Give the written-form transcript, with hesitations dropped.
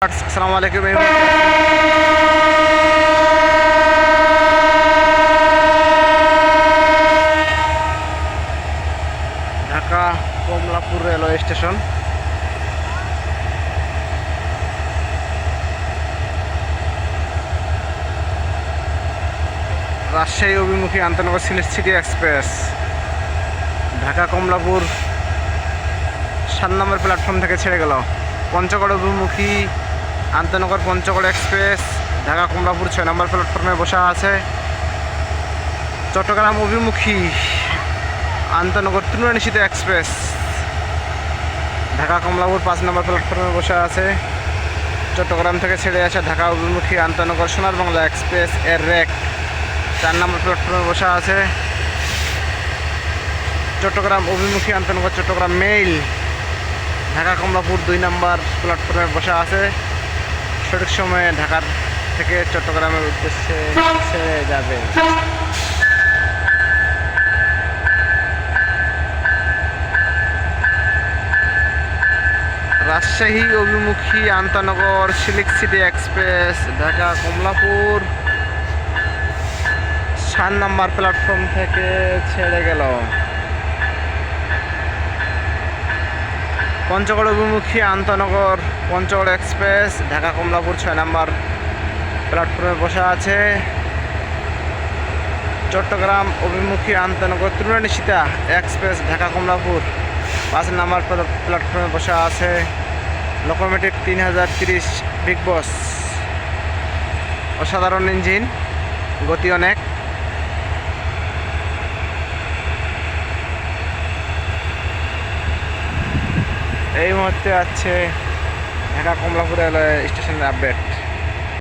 আসসালামু আলাইকুম। Dhaka Kamalapur railway station. Rajshahi অভিমুখী আন্তনগর Sylhet city express Dhaka Kamalapur 7 number platform থেকে ছেড়ে গেল। পঞ্চগড় অভিমুখী আন্তনগর পঞ্চগড় এক্সপ্রেস ঢাকা কমলাপুর 6 নম্বর প্ল্যাটফর্মে বসা আছে। চট্টগ্রাম অভিমুখী আন্তনগর তৃণনিশীত এক্সপ্রেস ঢাকা কমলাপুর 5 নম্বর প্ল্যাটফর্মে বসা আছে। চট্টগ্রাম থেকে ছেড়ে আসা ঢাকা অভিমুখী আন্তনগর সোনার বাংলা এক্সপ্রেস এর রেক 4 নম্বর প্ল্যাটফর্মে বসা আছে। চট্টগ্রাম অভিমুখী আন্তনগর চট্টগ্রাম মেইল ঢাকা কমলাপুর 2 নম্বর প্ল্যাটফর্মে বসা আছে। সঠিক সময়ে ঢাকার থেকে চট্টগ্রামের উদ্দেশ্যে ছেড়ে যাবে। রাজশাহী অভিমুখী আন্তনগর Sylhet city express Dhaka Kamalapur 7 number platform থেকে ছেড়ে গেল। পঞ্চগড় অভিমুখী আন্তনগর পঞ্চগড় এক্সপ্রেস ঢাকা কমলাপুর 6 নম্বর প্ল্যাটফর্মে বসা আছে। চট্টগ্রাম অভিমুখী আন্তনগর তৃণনিশীতা এক্সপ্রেস ঢাকা কমলাপুর 5 নম্বর প্ল্যাটফর্মে বসা আছে। লোকোমেটিভ 3030 বিগ বস, অসাধারণ ইঞ্জিন, গতি অনেক। এই মুহূর্তে আছে ঢাকা কমলাপুর রেলওয়ে স্টেশনের আপডেট।